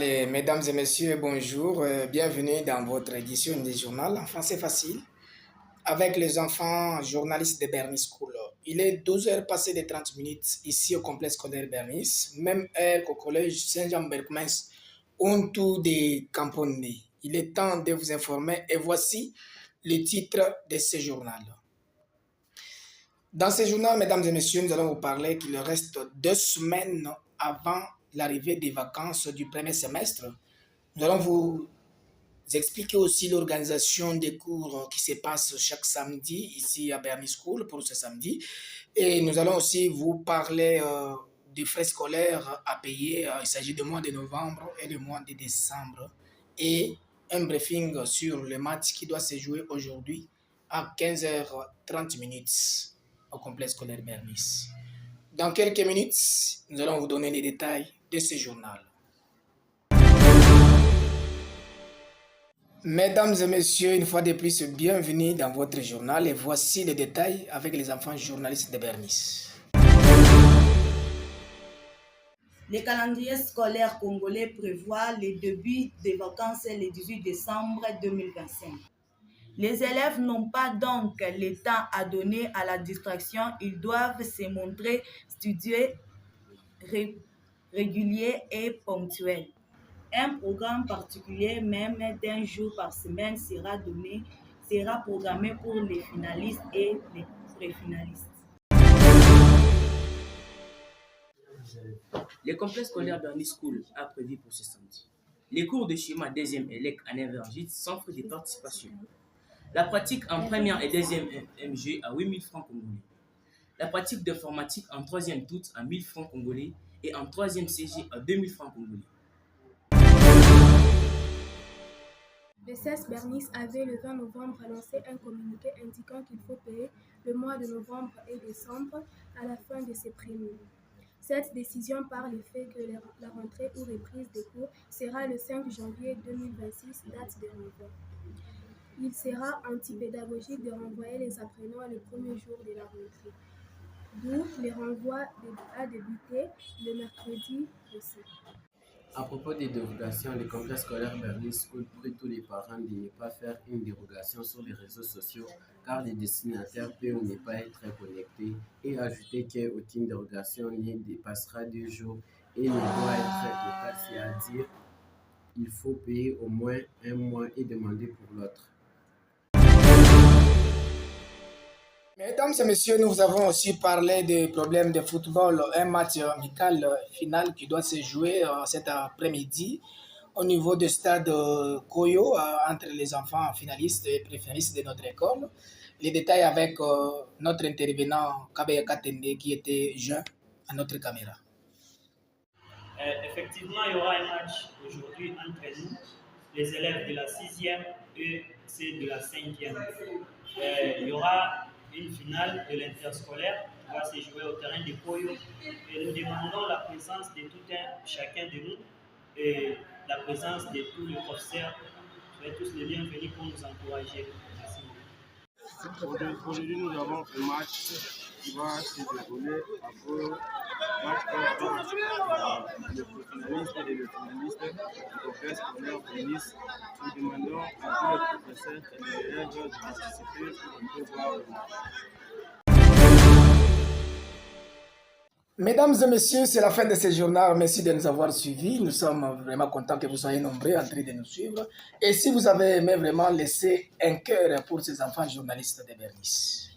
Allez, mesdames et messieurs, bonjour. Bienvenue dans votre édition du journal en français facile avec les enfants journalistes de Bernis School. Il est 12 heures passées de 30 minutes ici au complexe scolaire Bernis, même heure qu'au collège Saint-Jean-Bergmens, on tout de Camponé. Il est temps de vous informer et voici le titre de ce journal. Dans ce journal, mesdames et messieurs, nous allons vous parler qu'il reste 2 semaines avant l'arrivée des vacances du premier semestre. Nous allons vous expliquer aussi l'organisation des cours qui se passent chaque samedi ici à Bernis School pour ce samedi. Et nous allons aussi vous parler des frais scolaires à payer. Il s'agit du mois de novembre et du mois de décembre. Et un briefing sur le match qui doit se jouer aujourd'hui à 15h30 au complexe scolaire Bernis. Dans quelques minutes, nous allons vous donner les détails de ce journal. Mesdames et messieurs, une fois de plus, bienvenue dans votre journal et voici les détails avec les enfants journalistes de Bernis. Le calendrier scolaire congolais prévoit le début des vacances le 18 décembre 2025. Les élèves n'ont pas donc le temps à donner à la distraction, ils doivent se montrer studieux, réguliers et ponctuels. Un programme particulier, même d'un jour par semaine, sera programmé pour les finalistes et les préfinalistes. Le complexe scolaire Bernis School a prévu pour ce samedi les cours de schéma 2e ELEC à 9h sans frais de participation. La pratique en première et deuxième MG à 8 000 francs congolais. La pratique d'informatique en troisième toute à 1 000 francs congolais et en troisième CG à 2 000 francs congolais. Le CES Bernis avait le 20 novembre lancé un communiqué indiquant qu'il faut payer le mois de novembre et décembre à la fin de ces prémices. Cette décision par le fait que la rentrée ou reprise des cours sera le 5 janvier 2026, date de renvoi. Il sera antipédagogique de renvoyer les apprenants le premier jour de la rentrée. D'où le renvoi a débuté le mercredi aussi. À propos des dérogations, le complexe scolaire Bernis School prie tous les parents de ne pas faire une dérogation sur les réseaux sociaux car les destinataires peuvent ne pas être connectés et ajouter qu'aucune dérogation ne dépassera 2 jours et ne doit être totale, c'est-à-dire il faut payer au moins 1 mois et demander pour l'autre. Mesdames et messieurs, nous avons aussi parlé des problèmes de football, un match amical final qui doit se jouer cet après-midi au niveau du stade Koyo entre les enfants finalistes et préfinalistes de notre école. Les détails avec notre intervenant Kabeya Katende qui était jeune à notre caméra. Effectivement, il y aura un match aujourd'hui entre nous, les élèves de la 6e et ceux de la 5e. Il y aura une finale de l'interscolaire qui va se jouer au terrain de Koyo et nous demandons la présence de tout chacun de nous et la présence de tous les professeurs. Soyez tous les bienvenus pour nous encourager. Merci. Aujourd'hui, nous avons un match qui va se dérouler après match entre le finaliste et le finaliste du complexe scolaire de Nice. Nous demandons à tous les professeurs et les élèves de participer pour voir le match. Mesdames et messieurs, c'est la fin de ce journal. Merci de nous avoir suivis. Nous sommes vraiment contents que vous soyez nombreux en train de nous suivre. Et si vous avez aimé vraiment, laissez un cœur pour ces enfants journalistes de Bernis.